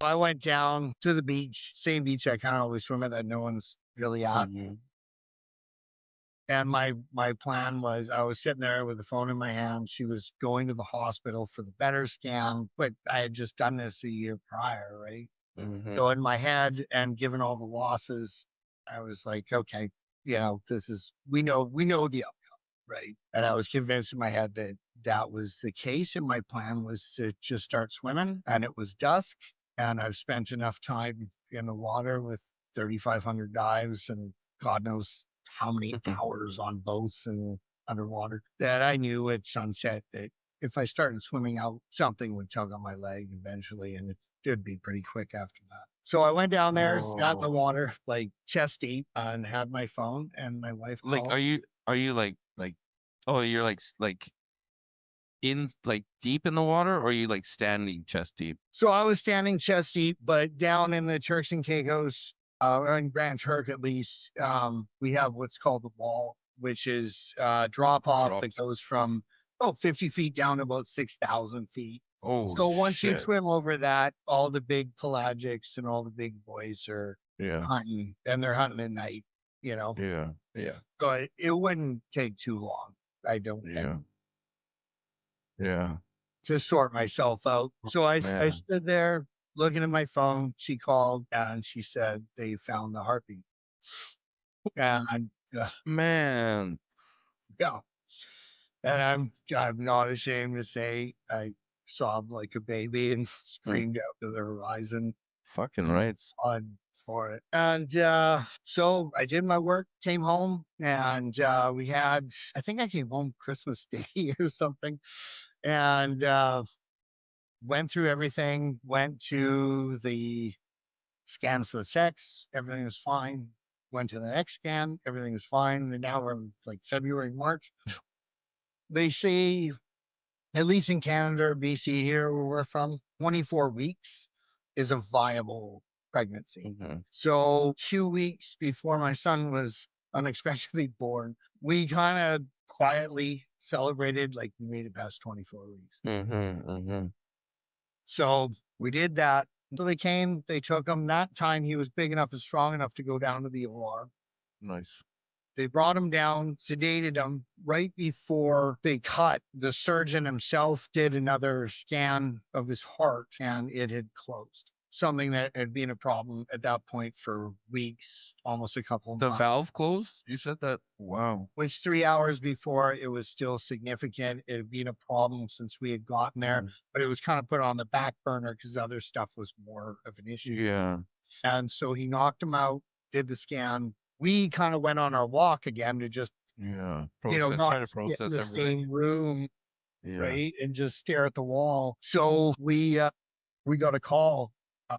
I went down to the beach, same beach I kind of always swim at that no one's really at. Mhm. And my plan was I was sitting there with the phone in my hand. She was going to the hospital for the better scan, but I had just done this a year prior, right? Mhm. So in my head and given all the losses, I was like, okay, this is we know the outcome, right? And I was convinced in my head that that was the case. And my plan was to just start swimming. And it was dusk, and I've spent enough time in the water with 3,500 dives and God knows how many hours on boats and underwater that I knew at sunset that if I started swimming out, something would tug on my leg eventually, and it'd be pretty quick after that. So I went down there, sat in the Oh. water, like chest deep, and had my phone, and my wife Like, called. are you like oh, you're like like in like deep in the water, or are you like standing chest deep? So I was standing chest deep, but down in the Turks and Caicos, or in Grand Turk at least, we have what's called the wall, which is drop off that Drops. goes from about 50 feet down to about 6,000 feet. Holy So once you shit. swim over that, all the big pelagics and all the big boys are Yeah. hunting, and they're hunting at night, you know. Yeah. Yeah. So it wouldn't take too long, I don't think, Yeah. Yeah. to sort myself out. So I Man. stood there looking at my phone. She called and she said they found the heartbeat. And Man. yeah, and I'm not ashamed to say I sobbed like a baby and Mm. screamed out to the horizon Fucking rights. on for it. And so I did my work, came home, and we had I think I came home Christmas Day or something, and went through everything, went to the scan for the sex, everything was fine. Went to the next scan, everything was fine. And now we're in like February, March. They say, at least in Canada or BC here where we're from, 24 weeks is a viable pregnancy. Mhm. So 2 weeks before my son was unexpectedly born, we kind of quietly celebrated like we made it past 24 weeks. Mhm. Mhm. So we did that. So they came, they took him. That time he was big enough and strong enough to go down to the OR. Nice. They brought him down, sedated him. Right before they cut, the surgeon himself did another scan of his heart and it had closed. Something that had been a problem at that point for weeks, almost a couple of The months. valve closed? You said that? Wow. Which 3 hours before it was still significant. It had been a problem since we had gotten there, Mhm. but it was kind of put on the back burner because other stuff was more of an issue. Yeah. And so he knocked him out, did the scan. We kind of went on our walk again to just, Yeah. Process. not Try to sit in process the everything. same room, Yeah. right? And just stare at the wall. So we got a call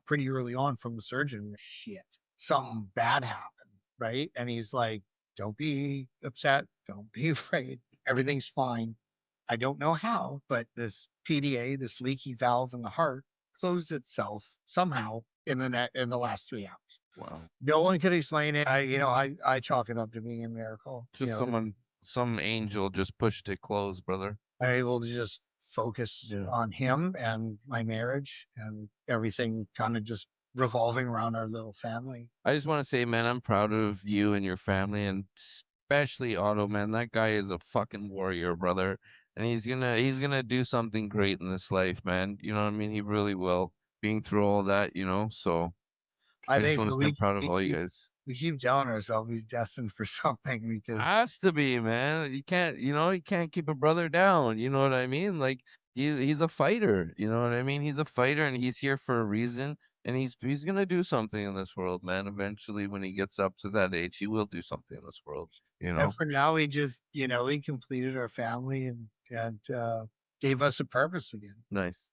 pretty early on from the surgeon. Shit, something bad happened, right? And he's like, "Don't be upset. Don't be afraid. Everything's fine. I don't know how, but this PDA, this leaky valve in the heart, closed itself somehow in the last 3 hours. Wow. No one could explain it. I chalk it up to being a miracle. Just some angel just pushed it closed, brother. I'm able to just focus Yeah. on him and my marriage and everything kind of just revolving around our little family. I just want to say, man, I'm proud of you and your family, and especially Otto, man. That guy is a fucking warrior, brother. And he's gonna do something great in this life, man. You know what I mean? He really will. Being through all that, So I I just think want so. to say I'm proud of all you guys. We keep telling ourselves he's destined for something because Has to be, man. You can't keep a brother down. You know what I mean? Like he's a fighter. You know what I mean? He's a fighter, and he's here for a reason. And he's gonna do something in this world, man. Eventually, when he gets up to that age, he will do something in this world. You and know? for now we just we completed our family and gave us a purpose again. Nice.